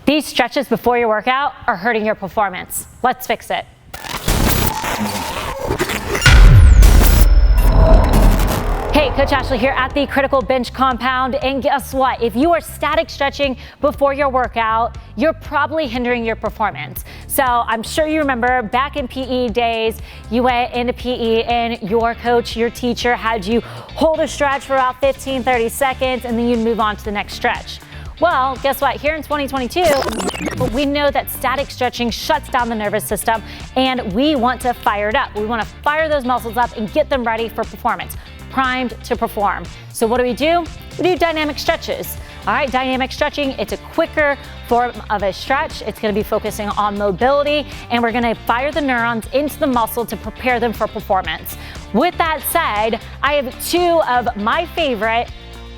These stretches before your workout are hurting your performance. Let's fix it. Hey, Coach Ashley here at the Critical Bench Compound, and guess what? If you are static stretching before your workout, you're probably hindering your performance. So I'm sure you remember back in PE days, you went into PE and your coach, your teacher had you hold a stretch for about 15, 30 seconds, and then you'd move on to the next stretch. Well, guess what? Here in 2022, we know that static stretching shuts down the nervous system, and we want to fire it up. We want to fire those muscles up and get them ready for performance, primed to perform. So what do? We do dynamic stretches. All right, dynamic stretching, it's a quicker form of a stretch. It's gonna be focusing on mobility, and we're gonna fire the neurons into the muscle to prepare them for performance. With that said, I have two of my favorite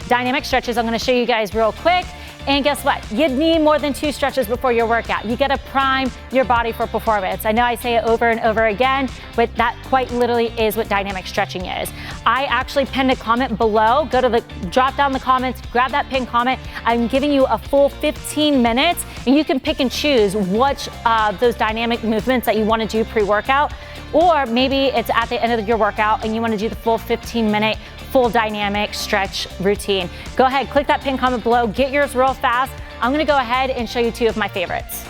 dynamic stretches I'm gonna show you guys real quick. And guess what? You need more than 2 stretches before your workout. You gotta prime your body for performance. I know I say it over and over again, but that quite literally is what dynamic stretching is. I actually pinned a comment below. Go to drop down the comments, grab that pinned comment. I'm giving you a full 15 minutes, and you can pick and choose which of those dynamic movements that you wanna do pre-workout, or maybe it's at the end of your workout and you wanna do the full 15-minute full dynamic stretch routine. Go ahead, click that pinned comment below, get yours real fast. I'm gonna go ahead and show you 2 of my favorites.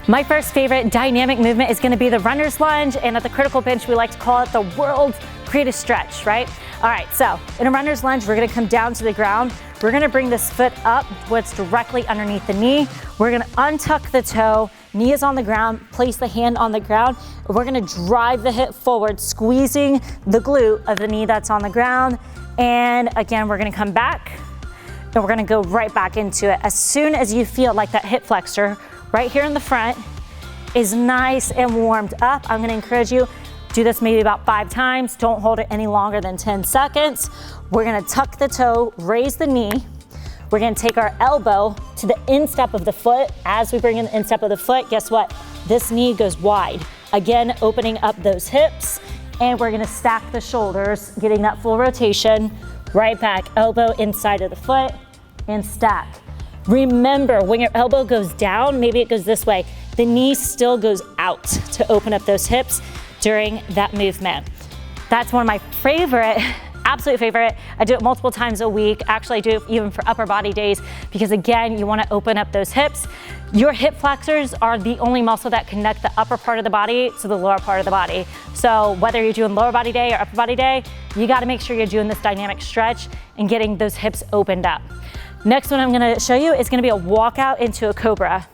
My first favorite dynamic movement is gonna be the runner's lunge, and at the Critical Bench, we like to call it the world's greatest stretch, right? All right, so in a runner's lunge, we're gonna come down to the ground. We're gonna bring this foot up, what's directly underneath the knee. We're gonna untuck the toe, knee is on the ground, place the hand on the ground. We're gonna drive the hip forward, squeezing the glute of the knee that's on the ground. And again, we're gonna come back, and we're gonna go right back into it. As soon as you feel like that hip flexor right here in the front is nice and warmed up, I'm gonna encourage you, do this maybe about 5 times. Don't hold it any longer than 10 seconds. We're gonna tuck the toe, raise the knee. We're gonna take our elbow to the instep of the foot. As we bring in the instep of the foot, guess what? This knee goes wide. Again, opening up those hips, and we're gonna stack the shoulders, getting that full rotation, right back, elbow inside of the foot, and stack. Remember, when your elbow goes down, maybe it goes this way, the knee still goes out to open up those hips during that movement. That's one of my favorite, absolute favorite. I do it multiple times a week. Actually, I do it even for upper body days, because again, you wanna open up those hips. Your hip flexors are the only muscle that connect the upper part of the body to the lower part of the body. So whether you're doing lower body day or upper body day, you gotta make sure you're doing this dynamic stretch and getting those hips opened up. Next one I'm gonna show you is gonna be a walkout into a cobra.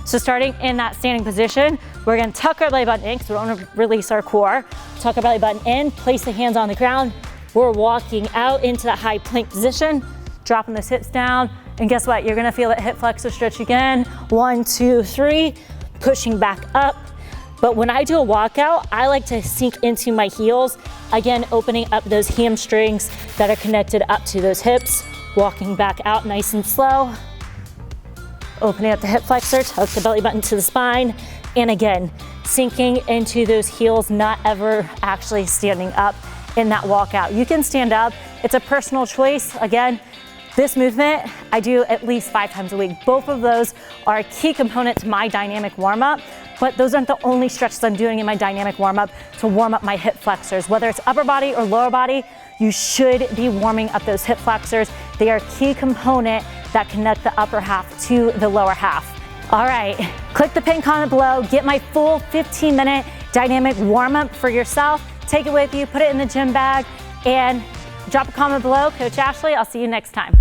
So starting in that standing position, we're gonna tuck our belly button in, because we wanna release our core. Tuck our belly button in, place the hands on the ground. We're walking out into that high plank position, dropping those hips down, and guess what? You're gonna feel that hip flexor stretch again. 1, 2, 3, pushing back up. But when I do a walkout, I like to sink into my heels, again, opening up those hamstrings that are connected up to those hips, walking back out nice and slow. Opening up the hip flexor, tuck the belly button to the spine, and again, sinking into those heels, not ever actually standing up in that walkout. You can stand up, it's a personal choice. Again, this movement I do at least 5 times a week. Both of those are a key component to my dynamic warm-up, but those aren't the only stretches I'm doing in my dynamic warm-up to warm up my hip flexors. Whether it's upper body or lower body, you should be warming up those hip flexors. They are a key component that connect the upper half to the lower half. All right, click the pinned comment below, get my full 15-minute dynamic warm-up for yourself. Take it with you, put it in the gym bag, and drop a comment below. Coach Ashley, I'll see you next time.